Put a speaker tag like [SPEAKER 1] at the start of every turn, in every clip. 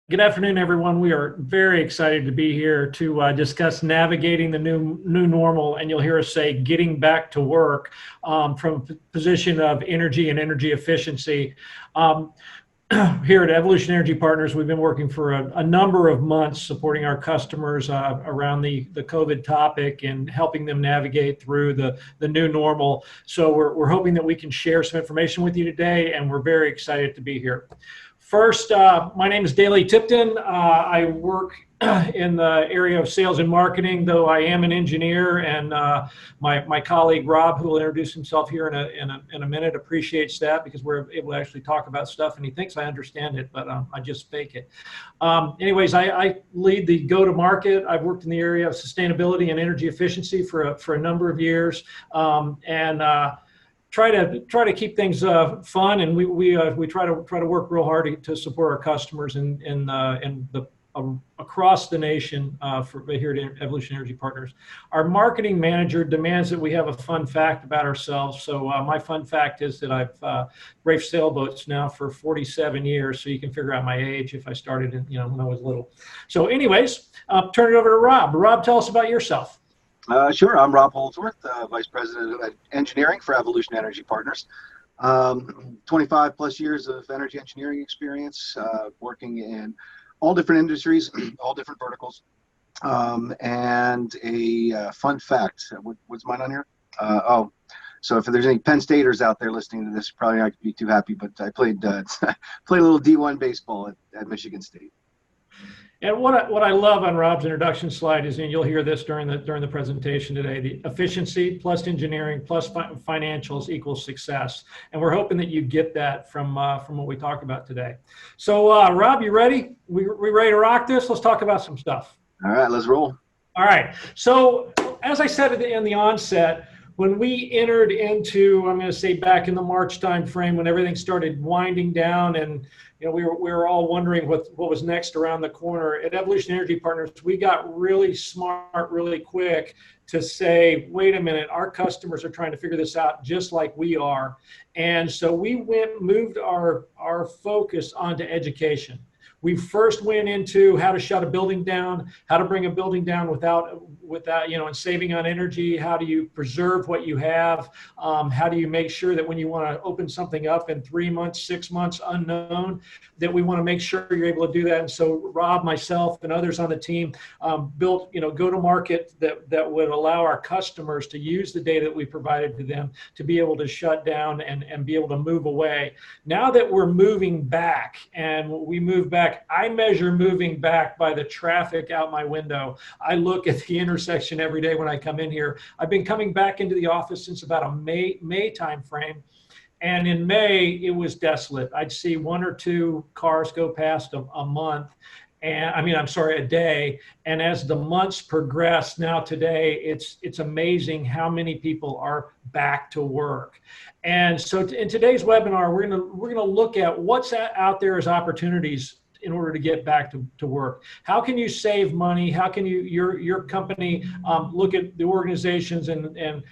[SPEAKER 1] Good afternoon, everyone. We are very excited to be here to discuss navigating the new normal, and you'll hear us say getting back to work from a position of energy and energy efficiency. Here at Evolution Energy Partners, we've been working for a number of months supporting our customers around the COVID topic and helping them navigate through the new normal. So we're hoping that we can share some information with you today, and we're very excited to be here. First, my name is Tipton. I work in the area of sales and marketing, though I am an engineer, and my colleague Rob, who will introduce himself here in a minute, appreciates that because we're able to actually talk about stuff, and he thinks I understand it, but I just fake it. Anyways, I lead the go-to-market. I've worked in the area of sustainability and energy efficiency for a number of years, try to keep things fun, and we try to work real hard to support our customers across the nation here at Evolution Energy Partners. Our marketing manager demands that we have a fun fact about ourselves. So my fun fact is that I've raced sailboats now for 47 years. So you can figure out my age if I started when I was little. So anyways, turn it over to Rob. Rob, tell us about yourself.
[SPEAKER 2] Sure. I'm Rob Holdsworth, Vice President of Engineering for Evolution Energy Partners. 25 plus years of energy engineering experience, working in all different industries, all different verticals. And a fun fact, what's mine on here? So if there's any Penn Staters out there listening to this, probably not be too happy, but I played a little D1 baseball at Michigan State.
[SPEAKER 1] And what I love on Rob's introduction slide is, and you'll hear this during the presentation today, the efficiency plus engineering plus financials equals success. And we're hoping that you get that from what we talk about today. So Rob, you ready? We ready to rock this? Let's talk about some stuff.
[SPEAKER 2] All right, let's roll.
[SPEAKER 1] All right. So as I said in the onset, when we entered into, I'm going to say back in the March timeframe, when everything started winding down, and we were all wondering what was next around the corner. At Evolution Energy Partners, we got really smart, really quick to say, wait a minute, our customers are trying to figure this out just like we are, and so we moved our focus onto education. We first went into how to shut a building down, how to bring a building down without and saving on energy. How do you preserve what you have? How do you make sure that when you want to open something up in 3 months, 6 months, unknown, that we want to make sure you're able to do that? And so Rob, myself, and others on the team built go-to-market that would allow our customers to use the data that we provided to them to be able to shut down and be able to move away. Now that we're moving back, and we move back, I measure moving back by the traffic out my window. I look at the intersection every day when I come in here. I've been coming back into the office since about a May time frame. And in May, it was desolate. I'd see 1 or 2 cars go past a month. And a day. And as the months progress, now today, it's amazing how many people are back to work. And so in today's webinar, we're gonna look at what's out there as opportunities in order to get back to work. How can you save money? How can your company look at the organizations and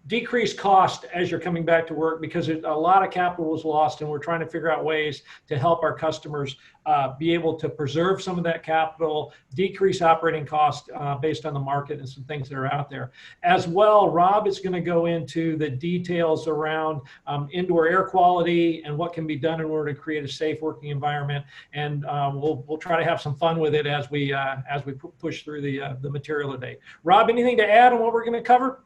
[SPEAKER 1] decrease cost as you're coming back to work, because a lot of capital was lost, and we're trying to figure out ways to help our customers be able to preserve some of that capital, decrease operating costs based on the market and some things that are out there. As well, Rob is going to go into the details around indoor air quality and what can be done in order to create a safe working environment. And we'll try to have some fun with it as we push through the material today. Rob, anything to add on what we're going to cover?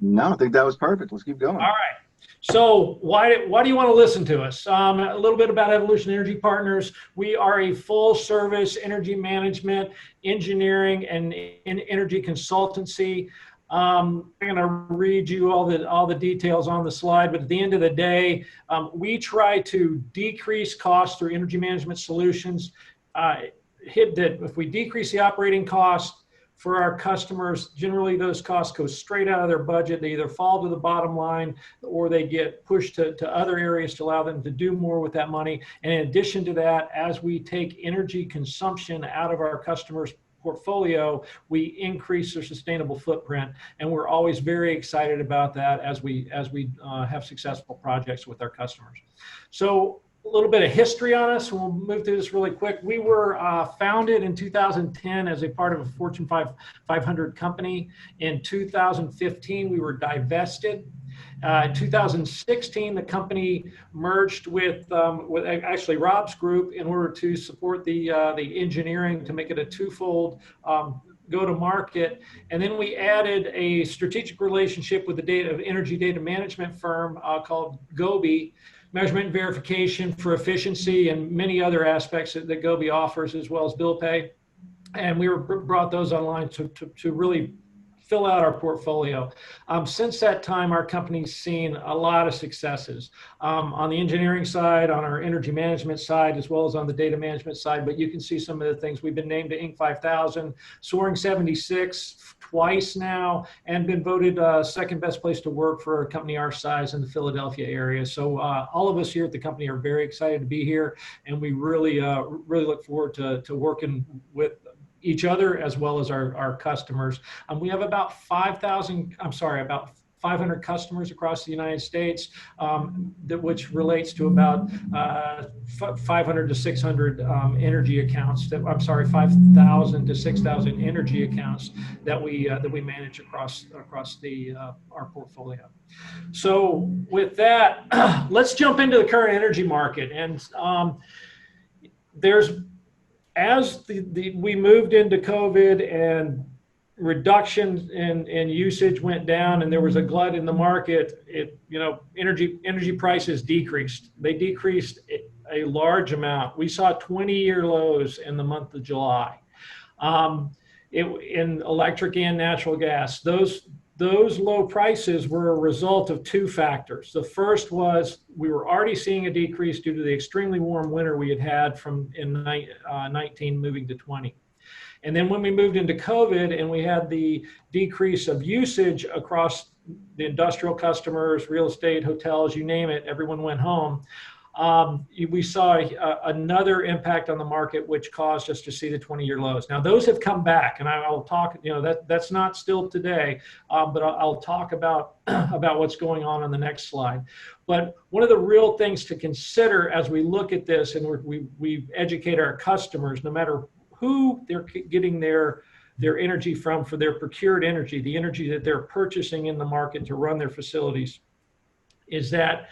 [SPEAKER 2] No, I think that was perfect. Let's keep going.
[SPEAKER 1] All right. So why do you want to listen to us? A little bit about Evolution Energy Partners. We are a full service energy management, engineering, and energy consultancy. I'm going to read you all the details on the slide, but at the end of the day, we try to decrease costs through energy management solutions. If we decrease the operating costs for our customers, generally those costs go straight out of their budget. They either fall to the bottom line or they get pushed to other areas to allow them to do more with that money. And in addition to that, as we take energy consumption out of our customers' portfolio, we increase their sustainable footprint. And we're always very excited about that as we have successful projects with our customers. So a little bit of history on us. We'll move through this really quick. We were founded in 2010 as a part of a Fortune 500 company. In 2015, we were divested. In 2016, the company merged with actually Rob's group in order to support the engineering to make it a twofold go-to-market. And then we added a strategic relationship with the energy data management firm called Gobi, measurement and verification for efficiency and many other aspects that Gobi offers, as well as bill pay. And we brought those online to really fill out our portfolio. Since that time, our company's seen a lot of successes on the engineering side, on our energy management side, as well as on the data management side. But you can see some of the things. We've been named to Inc. 5000, Soaring 76 twice now, and been voted second best place to work for a company our size in the Philadelphia area. So all of us here at the company are very excited to be here, and we really look forward to working with each other as well as our customers. We have about 500 customers across the United States, which relates to about 500 to 600 energy accounts. 5,000 to 6,000 energy accounts that we manage across our portfolio. So with that, let's jump into the current energy market. And as we moved into COVID and reduction in usage went down and there was a glut in the market, energy prices decreased. They decreased a large amount. We saw 20-year lows in the month of July in electric and natural gas. Those low prices were a result of two factors. The first was we were already seeing a decrease due to the extremely warm winter we had from in 19 moving to 20. And then when we moved into COVID and we had the decrease of usage across the industrial customers, real estate, hotels, you name it, everyone went home. We saw another impact on the market, which caused us to see the 20-year lows. Now, those have come back, and I'll talk, that's not still today, but I'll talk about what's going on the next slide. But one of the real things to consider as we look at this, and we educate our customers, no matter who they're getting their energy from for their procured energy, the energy that they're purchasing in the market to run their facilities, is that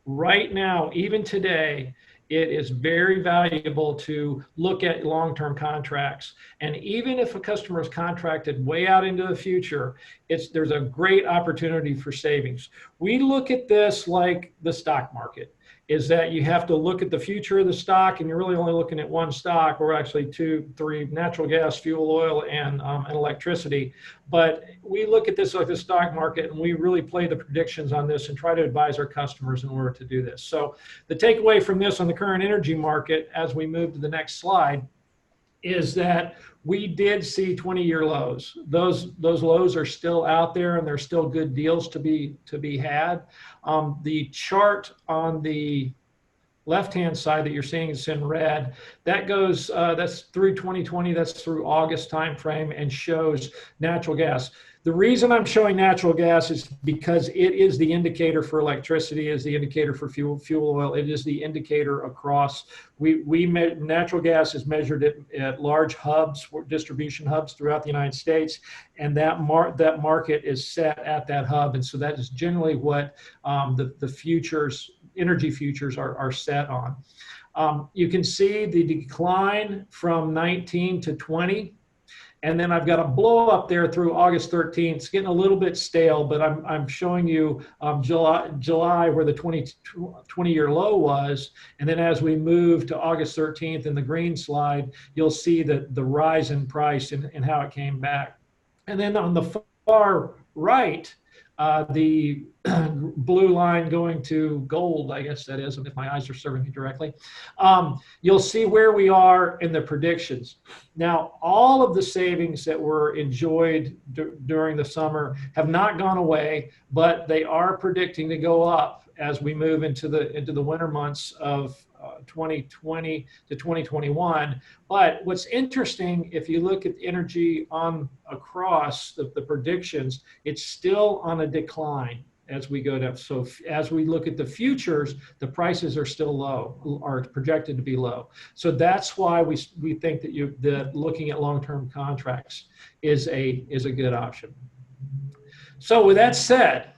[SPEAKER 1] right now, even today, it is very valuable to look at long-term contracts. And even if a customer is contracted way out into the future, there's a great opportunity for savings. We look at this like the stock market, is that you have to look at the future of the stock, and you're really only looking at one stock, or actually two, three: natural gas, fuel oil, and electricity. But we look at this like the stock market, and we really play the predictions on this and try to advise our customers in order to do this. So the takeaway from this on the current energy market, as we move to the next slide, is that we did see 20-year lows. Those lows are still out there, and there's still good deals to be had. The chart on the left-hand side that you're seeing is in red. That goes, that's through 2020, that's through August timeframe, and shows natural gas. The reason I'm showing natural gas is because it is the indicator for electricity, is the indicator for fuel oil. It is the indicator across. Natural gas is measured at large hubs, distribution hubs throughout the United States, and that market is set at that hub. And so that is generally what the energy futures are set on. You can see the decline from 19 to 20. And then I've got a blow up there through August 13th. It's getting a little bit stale, but I'm showing you July where the 20-year low was. And then as we move to August 13th in the green slide, you'll see the rise in price and how it came back. And then on the far right, the blue line going to gold, I guess that is, if my eyes are serving me directly, you'll see where we are in the predictions. Now, all of the savings that were enjoyed during the summer have not gone away, but they are predicting to go up as we move into the winter months of 2020 to 2021. But what's interesting, if you look at energy across the predictions, it's still on a decline as we go down. So as we look at the futures, the prices are still low, are projected to be low. So that's why we think that looking at long-term contracts is a good option. So with that said,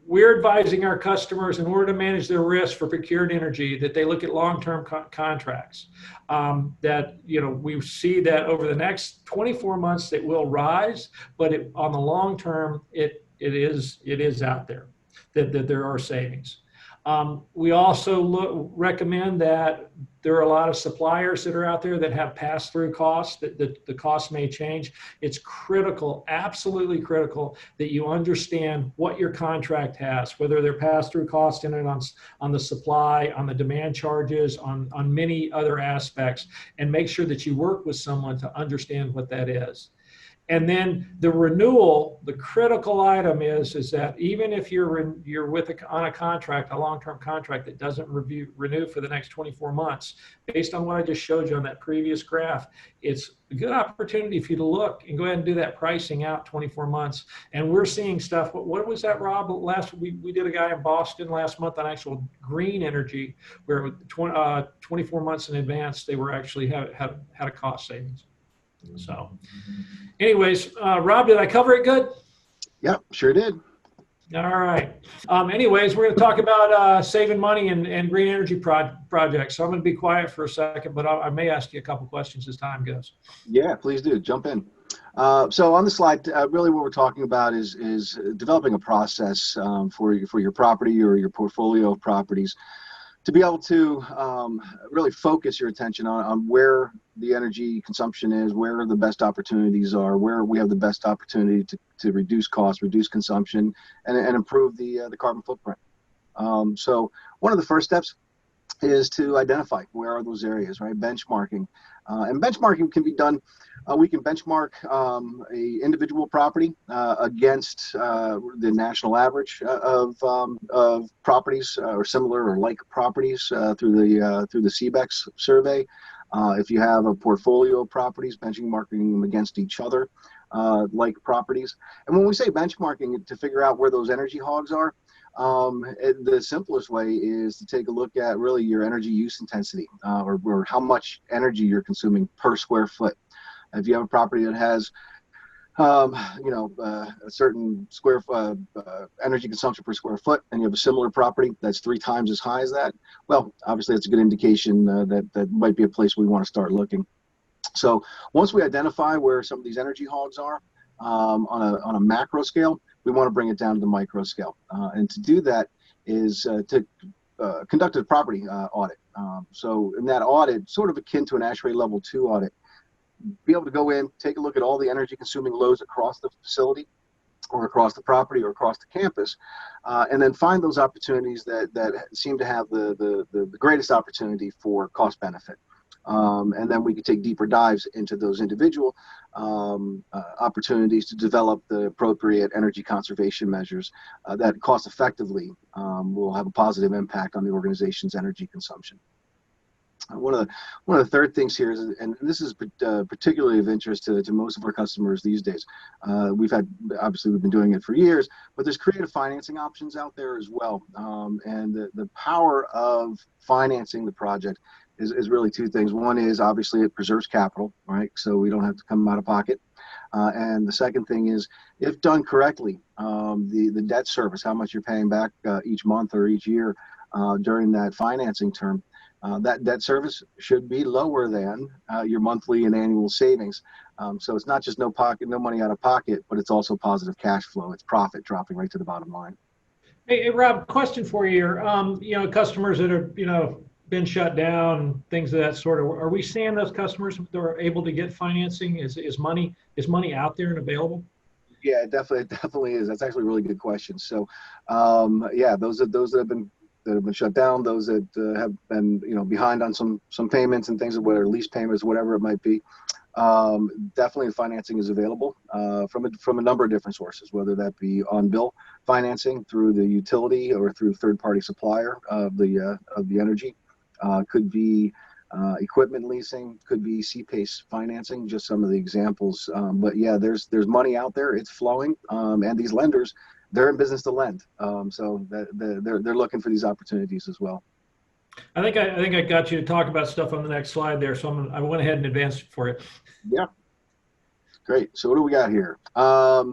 [SPEAKER 1] we're advising our customers, in order to manage their risk for procured energy, that they look at long-term contracts. That, you know, we see that over the next 24 months it will rise, but on the long term, it is out there that there are savings. We also recommend that there are a lot of suppliers that are out there that have pass-through costs, that the costs may change. It's critical, absolutely critical, that you understand what your contract has, whether they're pass-through costs in it on the supply, on the demand charges, on many other aspects, and make sure that you work with someone to understand what that is. And then the renewal, the critical item is that even if you're on a contract, a long-term contract that doesn't renew for the next 24 months, based on what I just showed you on that previous graph, it's a good opportunity for you to look and go ahead and do that pricing out 24 months. And we're seeing stuff. What was that, Rob? We did a guy in Boston last month on actual green energy, where 24 months in advance they were actually had a cost savings. So anyways, Rob, did I cover it good?
[SPEAKER 2] Yep, sure did.
[SPEAKER 1] All right. Anyways, we're going to talk about saving money and green energy projects. So I'm going to be quiet for a second, but I may ask you a couple questions as time goes.
[SPEAKER 2] Yeah, please do. Jump in. So on the slide, really what we're talking about is developing a process for your property or your portfolio of properties, to be able to really focus your attention on where the energy consumption is, where the best opportunities are, where we have the best opportunity to reduce costs, reduce consumption, and improve the carbon footprint. So one of the first steps is to identify where are those areas, right? Benchmarking. And benchmarking can be done. We can benchmark a individual property against the national average of properties or similar or like properties through the CBEX survey. If you have a portfolio of properties, benchmarking them against each other, like properties. And when we say benchmarking, to figure out where those energy hogs are, the simplest way is to take a look at really your energy use intensity, or how much energy you're consuming per square foot. If you have a property that has a certain energy consumption per square foot, and you have a similar property that's 3 times as high as that, well, obviously that's a good indication that might be a place we want to start looking. So once we identify where some of these energy hogs are on a macro scale, we want to bring it down to the micro scale. And to do that is to conduct a property audit. So in that audit, sort of akin to an ASHRAE Level 2 audit, be able to go in, take a look at all the energy consuming loads across the facility or across the property or across the campus, and then find those opportunities that seem to have the greatest opportunity for cost benefit. And then we could take deeper dives into those individual opportunities to develop the appropriate energy conservation measures that cost effectively will have a positive impact on the organization's energy consumption. One of the third things here is, and this is particularly of interest to most of our customers these days. We've been doing it for years, but there's creative financing options out there as well. And the power of financing the project is really 2 things. One is obviously it preserves capital, right? So we don't have to come out of pocket. And the second thing is, if done correctly, the debt service, how much you're paying back each month or each year during that financing term, that debt service should be lower than your monthly and annual savings. So it's not just no money out of pocket, but it's also positive cash flow. It's profit dropping right to the bottom line.
[SPEAKER 1] Hey, Rob, question for you here. Customers that are, been shut down, things of that sort. Are we seeing those customers that are able to get financing? Is money out there and available?
[SPEAKER 2] Yeah, it definitely is. That's actually a really good question. So, those that have been shut down, those that have been behind on some payments and things, whether lease payments, whatever it might be, definitely financing is available from a number of different sources, whether that be on bill financing through the utility or through third-party supplier of the energy. Could be equipment leasing, could be C-PACE financing, just some of the examples. But yeah, there's money out there, it's flowing, and these lenders they're in business to lend. So they're looking for these opportunities as well.
[SPEAKER 1] I think I got you to talk about stuff on the next slide there, so I went ahead and advanced it for you.
[SPEAKER 2] Yeah, great. So what do we got here? I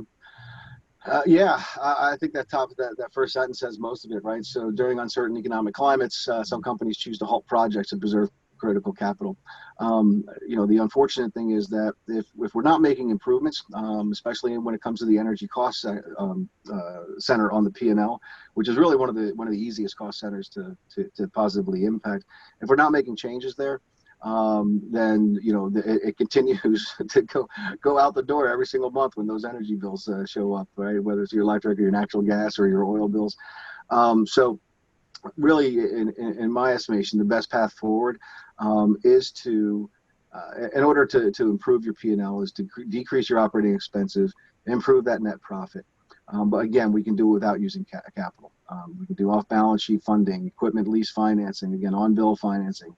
[SPEAKER 2] think that first sentence says most of it, right? So during uncertain economic climates, some companies choose to halt projects to preserve critical capital. The unfortunate thing is that if we're not making improvements, especially when it comes to the energy cost center on the P&L, which is really one of the easiest cost centers to positively impact, if we're not making changes there, then it continues to go out the door every single month when those energy bills show up, right? Whether it's your electric or your natural gas or your oil bills. So really, in my estimation, the best path forward is to, in order to improve your P&L, is to decrease your operating expenses, improve that net profit. But again, we can do it without using capital. We can do off-balance sheet funding, equipment lease financing, again, on-bill financing,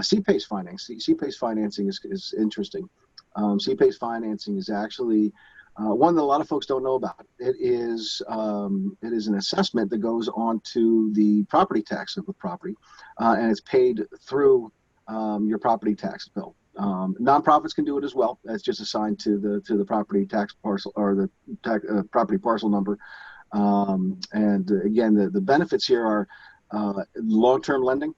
[SPEAKER 2] C-PACE financing. C-PACE financing is interesting. C-PACE financing is actually one that a lot of folks don't know about. It is an assessment that goes onto the property tax of the property, and it's paid through your property tax bill. Nonprofits can do it as well. It's just assigned to the property tax parcel or the property parcel number. And again, the benefits here are long-term lending,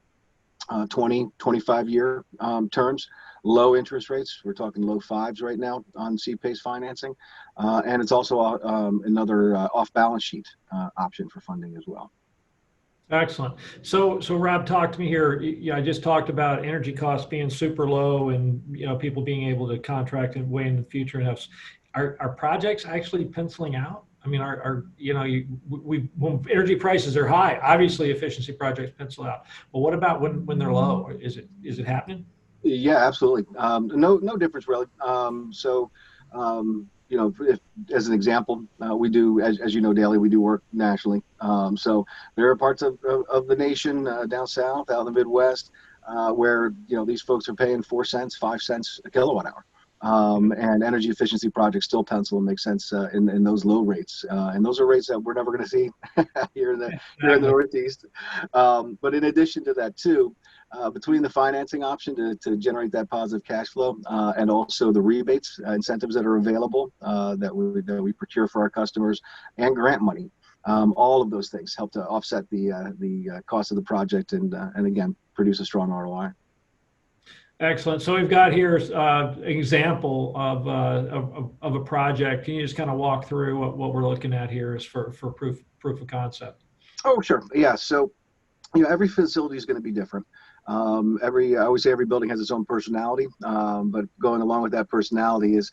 [SPEAKER 2] 20, 25-year terms, low interest rates. We're talking low fives right now on C-PACE financing. And it's also another off-balance sheet option for funding as well.
[SPEAKER 1] Excellent. So Rob, talk to me here. I just talked about energy costs being super low and people being able to contract and way in the future. Are projects actually penciling out? I mean, when energy prices are high, obviously efficiency projects pencil out. But what about when they're low? Is it happening?
[SPEAKER 2] Yeah, absolutely. No difference really. If, as an example, we do, as you know, Daly, we do work nationally. So there are parts of the nation down south, out in the Midwest, where these folks are paying 4 cents, 5 cents a kilowatt hour. And energy efficiency projects still pencil and make sense in those low rates. And those are rates that we're never going to see here in the Northeast. But in addition to that, too, between the financing option to generate that positive cash flow and also the rebates, incentives that are available that we procure for our customers, and grant money, all of those things help to offset the cost of the project and again produce a strong ROI.
[SPEAKER 1] Excellent. So we've got here an example of a project. Can you just kind of walk through what we're looking at here is for proof of concept?
[SPEAKER 2] Oh, sure. Yeah. So, every facility is going to be different. I always say every building has its own personality, but going along with that personality is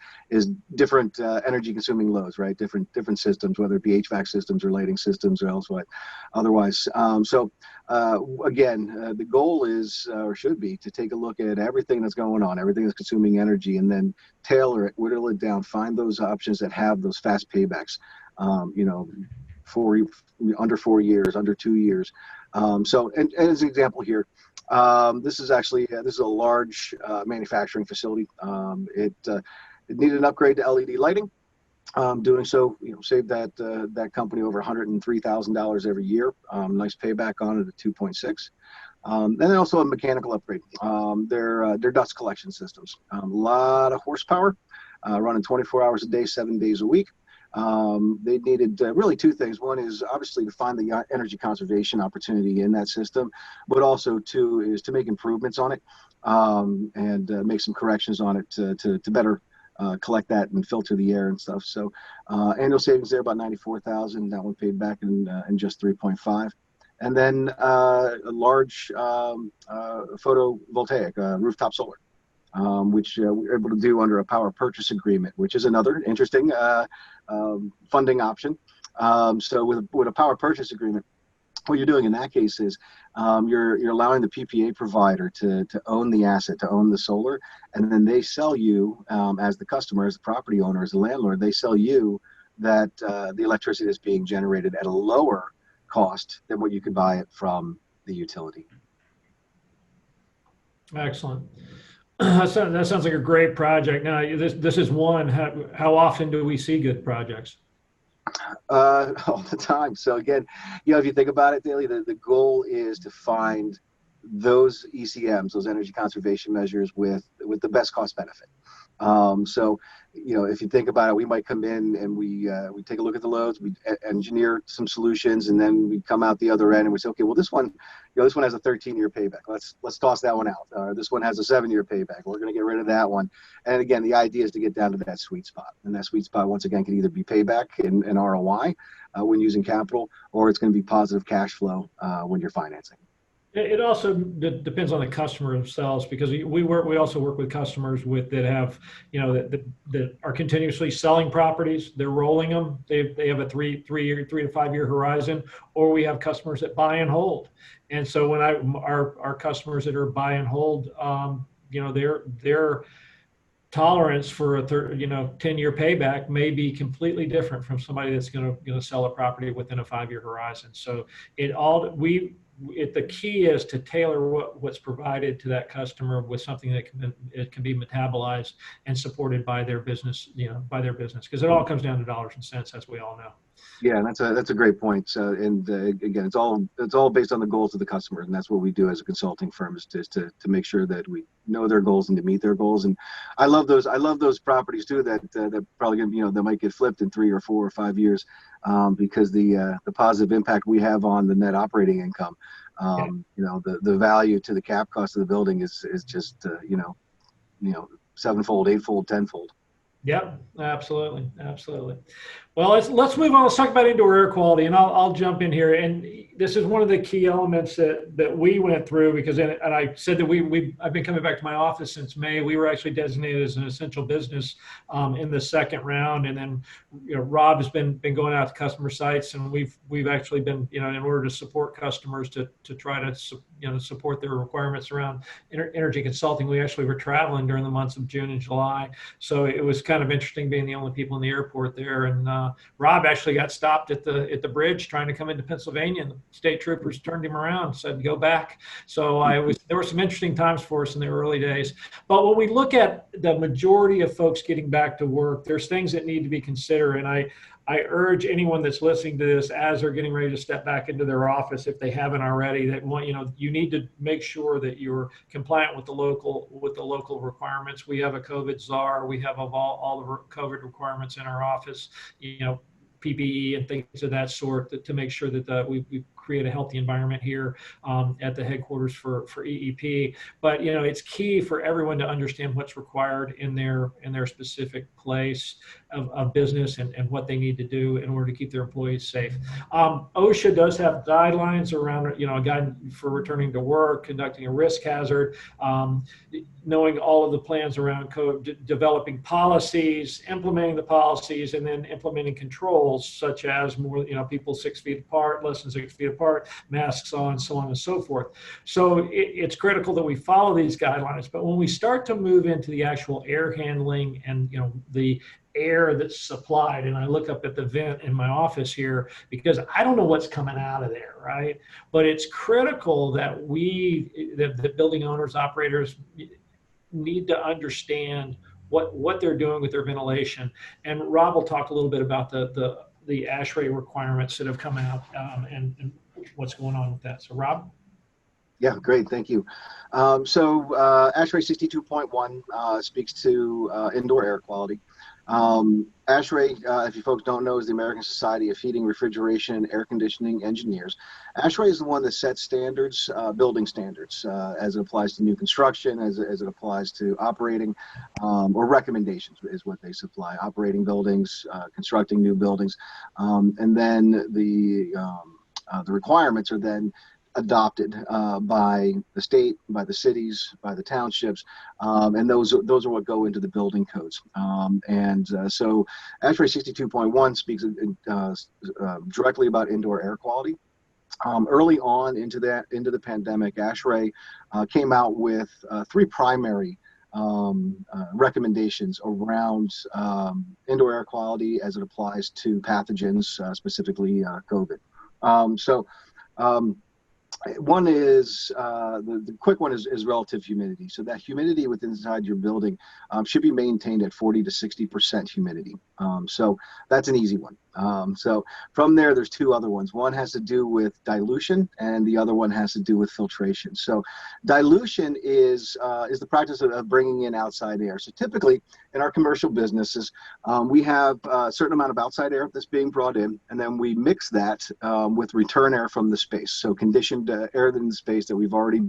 [SPEAKER 2] different energy consuming loads, right? Different systems, whether it be HVAC systems or lighting systems or otherwise. Again, the goal is, or should be, to take a look at everything that's going on, everything that's consuming energy, and then tailor it, whittle it down, find those options that have those fast paybacks, under 4 years, under 2 years. And as an example here, this is a large manufacturing facility. It needed an upgrade to LED lighting. Doing so, saved that company over $103,000 every year. Nice payback on it at 2.6. And then also a mechanical upgrade. Their dust collection systems. A lot of horsepower, running 24 hours a day, 7 days a week. They needed really two things. One is obviously to find the energy conservation opportunity in that system, but also two is to make improvements on it and make some corrections on it to better collect that and filter the air and stuff. So annual savings there about $94,000. That one paid back in just 3.5. And then a large photovoltaic rooftop solar. Which we were able to do under a power purchase agreement, which is another interesting funding option. So with a power purchase agreement, what you're doing in that case is you're allowing the PPA provider to own the asset, to own the solar, and then they sell you as the customer, as the property owner, as the landlord, they sell you that the electricity that's being generated at a lower cost than what you could buy it from the utility.
[SPEAKER 1] Excellent. That sounds like a great project. Now, this is one. How often do we see good projects?
[SPEAKER 2] All the time. So again, if you think about it, Daily, the goal is to find those ECMs, those energy conservation measures with the best cost benefit. So, if you think about it, we might come in and we take a look at the loads, we engineer some solutions, and then we come out the other end and we say, okay, well, this one has a 13-year payback. Let's toss that one out. This one has a 7-year payback. We're going to get rid of that one. And again, the idea is to get down to that sweet spot. And that sweet spot, once again, can either be payback and ROI when using capital, or it's going to be positive cash flow when you're financing.
[SPEAKER 1] It also depends on the customer themselves, because we also work with customers that have, that are continuously selling properties. They're rolling them. They have a 3 to 5 year horizon, or we have customers that buy and hold. And so when our customers that are buy and hold, their tolerance for a 10-year payback may be completely different from somebody that's going to sell a property within a 5-year horizon. So the key is to tailor what's provided to that customer with something that can be metabolized and supported by their business, because it all comes down to dollars and cents, as we all know.
[SPEAKER 2] Yeah, and that's a great point. And again, it's all based on the goals of the customer, and that's what we do as a consulting firm, is to make sure that we know their goals and to meet their goals. And I love those properties too that probably gonna that might get flipped in 3 or 4 or 5 years, because the positive impact we have on the net operating income, the value to the cap cost of the building is just 7-fold, 8-fold, 10-fold.
[SPEAKER 1] Yep, absolutely. Well, let's move on. Let's talk about indoor air quality, and I'll jump in here. And this is one of the key elements that we went through, because, and I said that I've been coming back to my office since May. We were actually designated as an essential business in the second round, and then Rob has been going out to customer sites, and we've actually been in order to support customers to try to support their requirements around energy consulting. We actually were traveling during the months of June and July, so it was kind of interesting being the only people in the airport there. And Rob actually got stopped at the bridge trying to come into Pennsylvania, and the state troopers turned him around and said, go back. So there were some interesting times for us in the early days. But when we look at the majority of folks getting back to work, there's things that need to be considered. And I urge anyone that's listening to this as they're getting ready to step back into their office, if they haven't already, that you need to make sure that you're compliant with the local requirements. We have a COVID czar. We have all the COVID requirements in our office, PPE and things of that sort, to make sure that we create a healthy environment here at the headquarters for EEP. But it's key for everyone to understand what's required in their specific place of business and what they need to do in order to keep their employees safe. OSHA does have guidelines around a guide for returning to work, conducting a risk hazard, knowing all of the plans around developing policies, implementing the policies, and then implementing controls such as more people 6 feet apart, less than 6 feet apart, masks on, so on and so forth. So it's critical that we follow these guidelines. But when we start to move into the actual air handling and the air that's supplied, and I look up at the vent in my office here because I don't know what's coming out of there, right? But it's critical that the building owners, operators need to understand what they're doing with their ventilation. And Rob will talk a little bit about the ASHRAE requirements that have come out and what's going on with that. So Rob?
[SPEAKER 2] Yeah, great. Thank you. So ASHRAE 62.1 speaks to indoor air quality. ASHRAE, if you folks don't know, is the American Society of Heating, Refrigeration, and Air Conditioning Engineers. ASHRAE is the one that sets standards, building standards, as it applies to new construction, as it applies to operating, or recommendations is what they supply, operating buildings, constructing new buildings. And then the requirements are then adopted by the state, by the cities, by the townships, and those are what go into the building codes. So ASHRAE 62.1 speaks directly about indoor air quality. Early on into the pandemic, ASHRAE came out with 3 primary recommendations around indoor air quality as it applies to pathogens, specifically COVID. One is the quick one is relative humidity. So that humidity within inside your building should be maintained at 40 to 60% humidity. So that's an easy one. So from there, there's two other ones. One has to do with dilution, and the other one has to do with filtration. So dilution is the practice of bringing in outside air. So typically in our commercial businesses, we have a certain amount of outside air that's being brought in, and then we mix that with return air from the space. So conditioned air in the space that we've already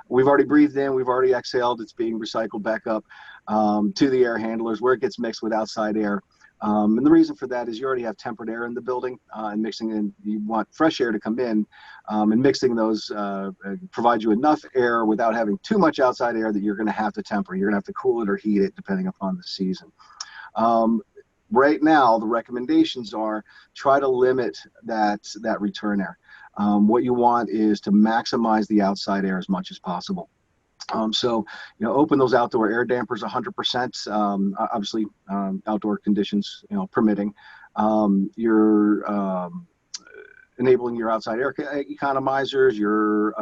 [SPEAKER 2] breathed in, we've already exhaled. It's being recycled back up to the air handlers where it gets mixed with outside air. And the reason for that is you already have tempered air in the building, and mixing in, you want fresh air to come in, and mixing those provides you enough air without having too much outside air that you're going to have to temper. You're going to have to cool it or heat it depending upon the season. Right now, the recommendations are try to limit that return air. What you want is to maximize the outside air as much as possible. So, open those outdoor air dampers 100%, obviously, outdoor conditions, permitting. You're enabling your outside air economizers, you're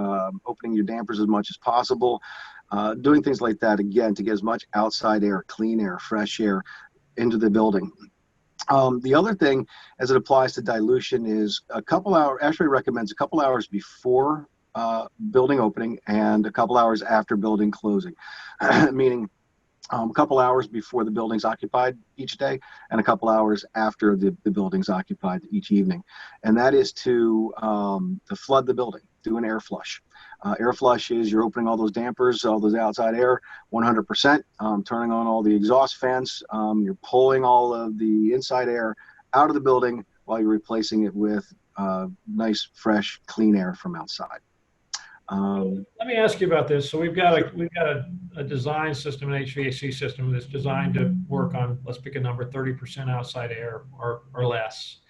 [SPEAKER 2] opening your dampers as much as possible, doing things like that, again, to get as much outside air, clean air, fresh air into the building. The other thing, as it applies to dilution, is ASHRAE recommends a couple hours before building opening and a couple hours after building closing, meaning a couple hours before the building's occupied each day and a couple hours after the building's occupied each evening. And that is to flood the building, do an air flush. Air flush is you're opening all those dampers, all those outside air, 100%, turning on all the exhaust fans, you're pulling all of the inside air out of the building while you're replacing it with nice, fresh, clean air from outside.
[SPEAKER 1] Let me ask you about this. So we've got a design system, an HVAC system that's designed to work on, let's pick a number, 30% outside air or less.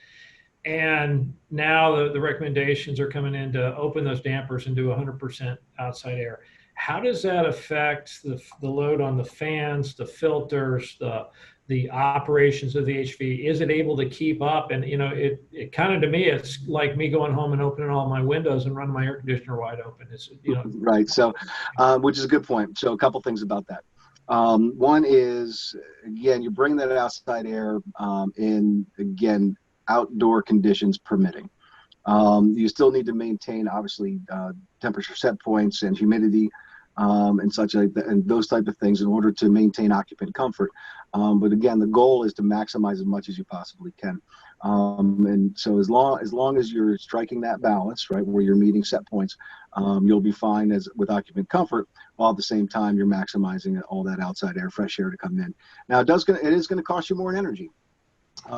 [SPEAKER 1] And now the recommendations are coming in to open those dampers and do 100% outside air. How does that affect the load on the fans, the filters, the operations of the HV? Is it able to keep up? And it kind of, to me, it's like me going home and opening all my windows and running my air conditioner wide open. It's
[SPEAKER 2] right. So, which is a good point. So a couple things about that. One is, again, you bring that outside air in, again, outdoor conditions permitting. You still need to maintain, obviously, temperature set points and humidity and such like that, and those type of things in order to maintain occupant comfort. But again, the goal is to maximize as much as you possibly can. And so as long as you're striking that balance, right, where you're meeting set points, you'll be fine with occupant comfort, while at the same time you're maximizing all that outside air, fresh air to come in. Now it is going to cost you more in energy.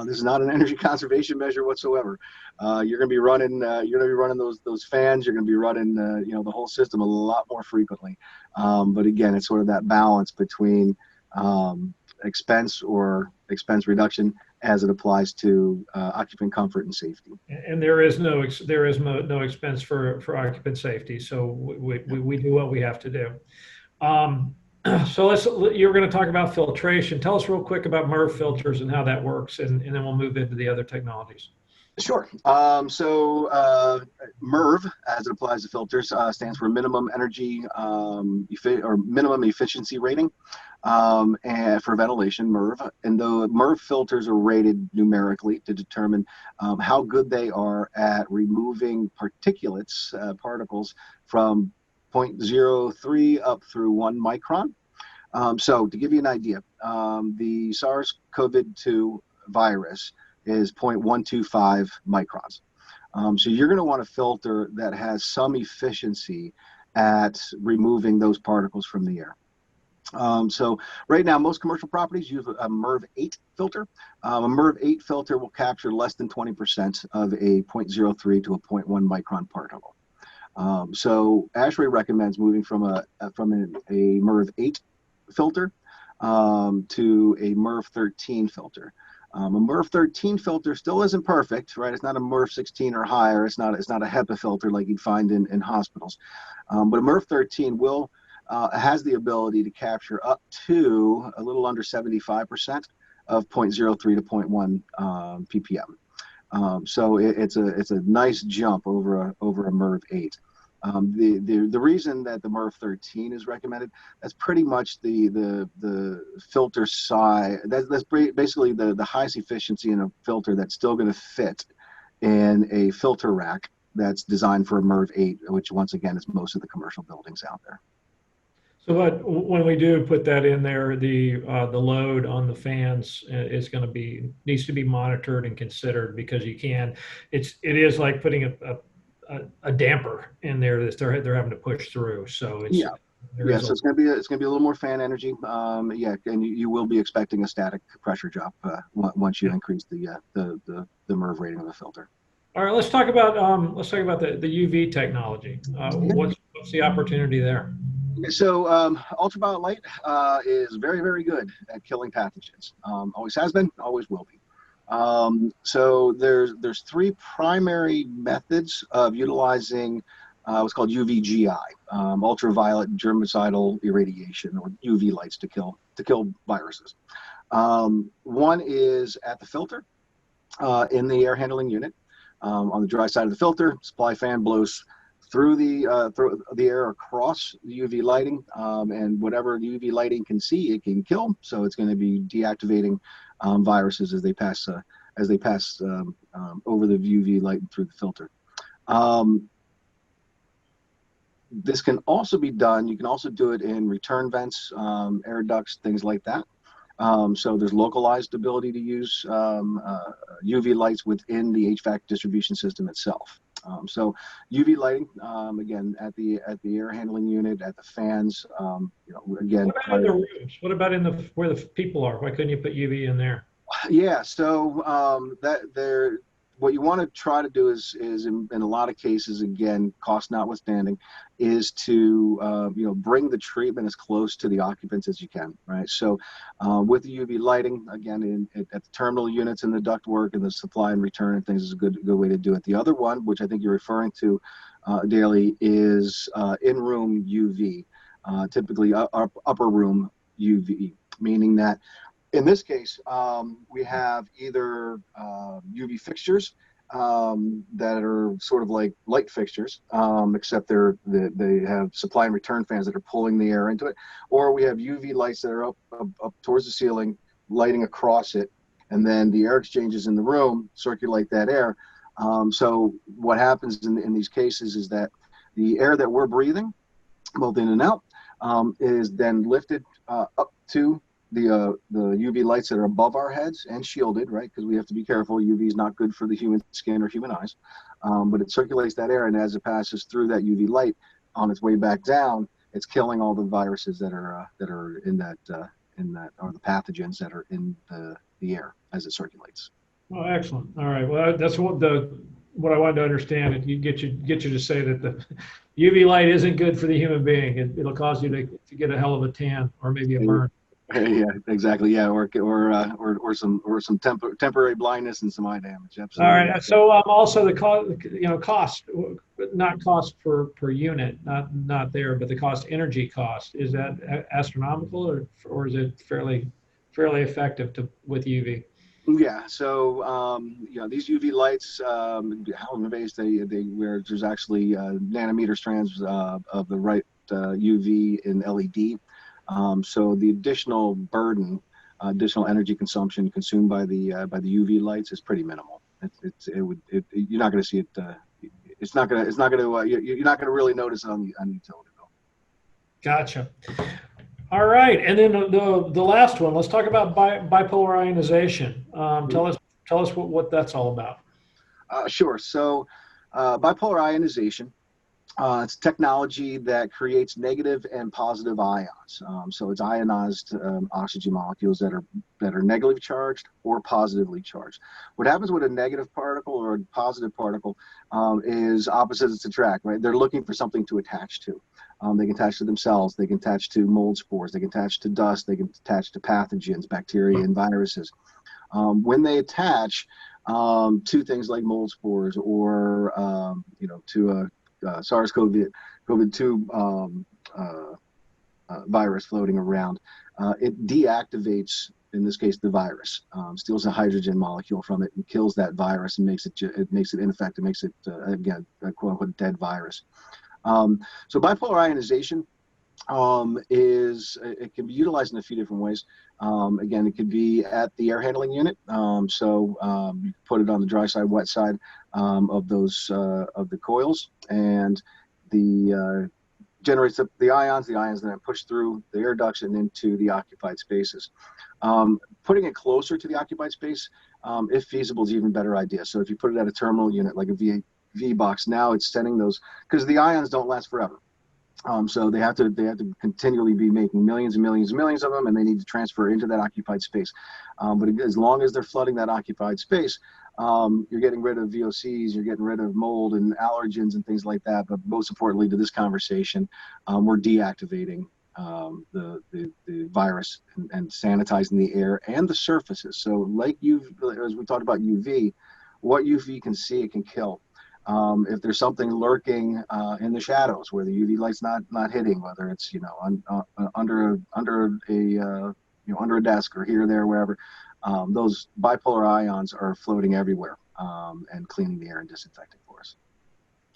[SPEAKER 2] This is not an energy conservation measure whatsoever. You're going to be running those fans. You're going to be running the whole system a lot more frequently. But again, it's sort of that balance between expense reduction as it applies to occupant comfort and safety.
[SPEAKER 1] And there is no expense for occupant safety. So we do what we have to do. So you're going to talk about filtration. Tell us real quick about MERV filters and how that works, and then we'll move into the other technologies.
[SPEAKER 2] Sure. So MERV, as it applies to filters, stands for minimum energy or minimum efficiency rating, and for ventilation, MERV. And the MERV filters are rated numerically to determine how good they are at removing particles from 0.03 up through 1 micron. So to give you an idea, the SARS-CoV-2 virus is 0.125 microns. So you're going to want a filter that has some efficiency at removing those particles from the air. So right now, most commercial properties use a MERV 8 filter. A MERV 8 filter will capture less than 20% of a 0.03 to a 0.1 micron particle. So ASHRAE recommends moving from a MERV 8 filter to a MERV 13 filter. A MERV 13 filter still isn't perfect, right? It's not a MERV 16 or higher. It's not a HEPA filter like you'd find in hospitals. But a MERV 13 has the ability to capture up to a little under 75% of 0.03 to 0.1 ppm. So it's a nice jump over a MERV 8. The reason that the MERV 13 is recommended, that's pretty much the filter size. That's basically the highest efficiency in a filter that's still going to fit in a filter rack that's designed for a MERV 8, which once again is most of the commercial buildings out there.
[SPEAKER 1] So when we do put that in there, the load on the fans is going to needs to be monitored and considered, because it is like putting a damper in there that they're having to push through. So
[SPEAKER 2] So it's going to be a little more fan energy. And you will be expecting a static pressure drop once you increase the MERV rating of the filter.
[SPEAKER 1] All right, let's talk about the UV technology. What's the opportunity there?
[SPEAKER 2] So ultraviolet light is very, very good at killing pathogens. Always has been, always will be. So there's three primary methods of utilizing what's called UVGI, ultraviolet germicidal irradiation, or UV lights to kill viruses. One is at the filter in the air handling unit. On the dry side of the filter, supply fan blows through the air across the UV lighting, and whatever the UV lighting can see, it can kill. So it's going to be deactivating viruses as they pass over the UV light through the filter. This can also be done. You can also do it in return vents, air ducts, things like that. So there's localized ability to use UV lights within the HVAC distribution system itself. So UV lighting, again, at the air handling unit, at the fans, again.
[SPEAKER 1] What about in the rooms? What about where the people are? Why couldn't you put UV in there?
[SPEAKER 2] Yeah, so what you want to try to do is in a lot of cases, again, cost notwithstanding, is to bring the treatment as close to the occupants as you can, right? So with the UV lighting, again, at the terminal units and the ductwork and the supply and return and things is a good way to do it. The other one, which I think you're referring to, Daly, is in-room UV, typically upper room UV, meaning that in this case, we have either UV fixtures that are sort of like light fixtures, except they have supply and return fans that are pulling the air into it, or we have UV lights that are up towards the ceiling, lighting across it, and then the air exchanges in the room circulate that air. So what happens in these cases is that the air that we're breathing, both in and out, is then lifted up to the UV lights that are above our heads and shielded, right? Because we have to be careful. UV is not good for the human skin or human eyes, but it circulates that air, and as it passes through that UV light on its way back down, it's killing all the viruses that are in that or the pathogens that are in the air as it circulates.
[SPEAKER 1] Oh, excellent. All right. Well, that's what I wanted to understand. It get you to say that the UV light isn't good for the human being. It'll cause you to get a hell of a tan or maybe a burn.
[SPEAKER 2] Yeah, exactly. Yeah, or some temporary blindness and some eye damage. Absolutely.
[SPEAKER 1] All right. So also the cost, not cost per unit, not there, but the energy cost, is that astronomical, or is it fairly effective with UV?
[SPEAKER 2] Yeah. So these UV lights, nowadays where there's actually nanometer strands of the right UV in LED. So the additional burden, additional energy consumption consumed by the UV lights is pretty minimal. You're not going to see it. You're not going to really notice it on the utility bill.
[SPEAKER 1] Gotcha. All right, and then the last one. Let's talk about bipolar ionization. Tell us what that's all about.
[SPEAKER 2] Sure. So bipolar ionization. It's technology that creates negative and positive ions. So it's ionized oxygen molecules that are negatively charged or positively charged. What happens with a negative particle or a positive particle is opposites attract, right? They're looking for something to attach to. They can attach to themselves. They can attach to mold spores. They can attach to dust. They can attach to pathogens, bacteria, and viruses. When they attach to things like mold spores or to SARS-CoV-2 virus floating around, it deactivates, in this case, the virus, steals a hydrogen molecule from it and kills that virus and makes it ineffective, makes it again a quote unquote dead virus. So bipolar ionization it can be utilized in a few different ways. Again, it could be at the air handling unit. You put it on the dry side, wet side of the coils, and the generates the ions. The ions then push through the air ducts and into the occupied spaces. Putting it closer to the occupied space, if feasible, is an even better idea. So if you put it at a terminal unit like a V box, now it's sending those, because the ions don't last forever. So they have to continually be making millions and millions and millions of them, and they need to transfer into that occupied space. But as long as they're flooding that occupied space, you're getting rid of VOCs, you're getting rid of mold and allergens and things like that. But most importantly to this conversation, we're deactivating the virus and sanitizing the air and the surfaces. So like as we talked about UV, what UV can see, it can kill. If there's something lurking in the shadows where the UV light's not hitting, whether it's under a desk or here, there, wherever, those bipolar ions are floating everywhere and cleaning the air and disinfecting for us.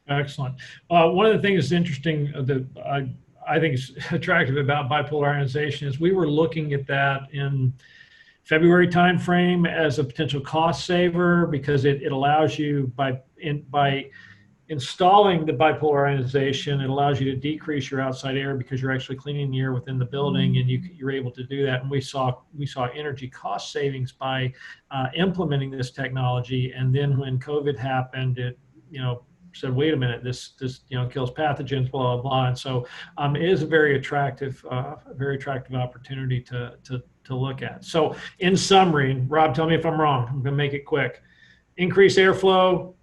[SPEAKER 1] Excellent. One of the things that's interesting that I think is attractive about bipolar ionization is we were looking at that in February timeframe as a potential cost saver, because it allows you by installing the bipolar ionization, it allows you to decrease your outside air because you're actually cleaning the air within the building, and you're able to do that. And we saw energy cost savings by implementing this technology. And then when COVID happened, it said, wait a minute, this kills pathogens, blah blah blah. And so it is a very attractive opportunity to look at. So in summary, Rob, tell me if I'm wrong. I'm going to make it quick. Increase airflow,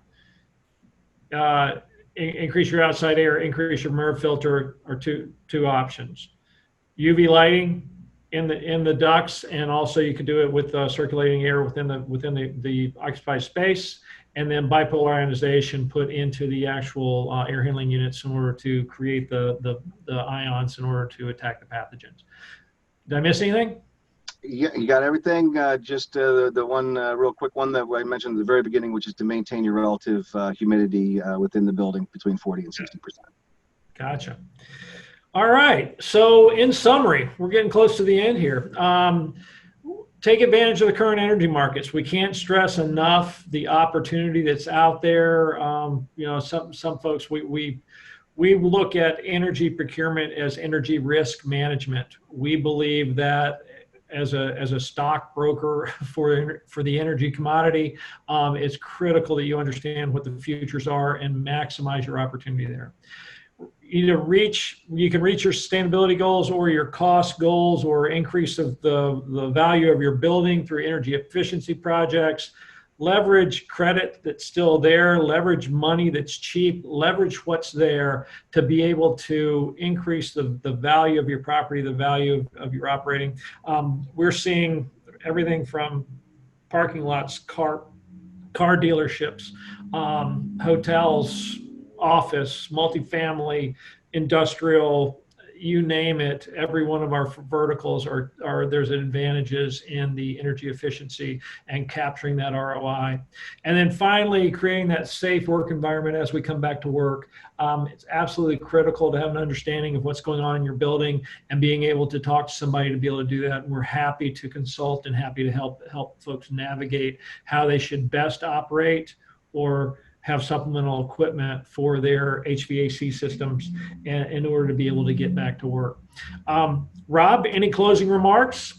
[SPEAKER 1] increase your outside air, increase your MERV filter are two options. UV lighting in the ducts, and also you could do it with circulating air within the occupied space, and then bipolar ionization put into the actual air handling units in order to create the ions in order to attack the pathogens. Did I miss anything?
[SPEAKER 2] Yeah, you got everything. Just the one real quick one that I mentioned at the very beginning, which is to maintain your relative humidity within the building between 40 and 60%.
[SPEAKER 1] Gotcha. All right. So in summary, we're getting close to the end here. Take advantage of the current energy markets. We can't stress enough the opportunity that's out there. Some folks, we look at energy procurement as energy risk management. We believe that as a stockbroker for the energy commodity, it's critical that you understand what the futures are and maximize your opportunity there. You can reach your sustainability goals or your cost goals, or increase of the value of your building through energy efficiency projects. Leverage credit that's still there, leverage money that's cheap, leverage what's there to be able to increase the value of your property, the value of your operating. We're seeing everything from parking lots, car dealerships, hotels, office, multifamily, industrial, you name it. Every one of our verticals there's advantages in the energy efficiency and capturing that ROI. And then finally, creating that safe work environment as we come back to work. It's absolutely critical to have an understanding of what's going on in your building and being able to talk to somebody to be able to do that. And we're happy to consult and happy to help folks navigate how they should best operate or have supplemental equipment for their HVAC systems in order to be able to get back to work. Rob, any closing remarks?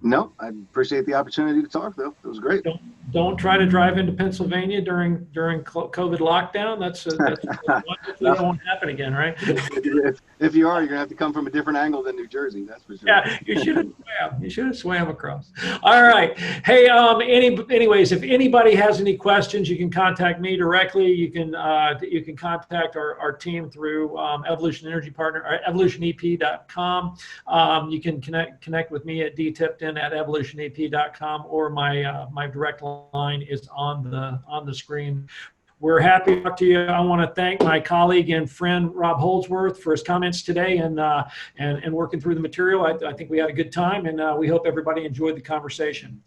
[SPEAKER 2] No, I appreciate the opportunity to talk, though. It was great.
[SPEAKER 1] Don't try to drive into Pennsylvania during COVID lockdown. That's
[SPEAKER 2] No.
[SPEAKER 1] That won't happen again, right?
[SPEAKER 2] If you are, you're gonna have to come from a different angle than New Jersey. That's for sure.
[SPEAKER 1] Yeah, you should have swam across. All right. Hey, anyways, if anybody has any questions, you can contact me directly. You can contact our team through Evolution Energy Partner or evolutionep.com. You can connect with me at dtipton@evolutionep.com, or my direct line is on the screen. We're happy to talk to you. I want to thank my colleague and friend Rob Holdsworth for his comments today and working through the material. I think we had a good time, and we hope everybody enjoyed the conversation.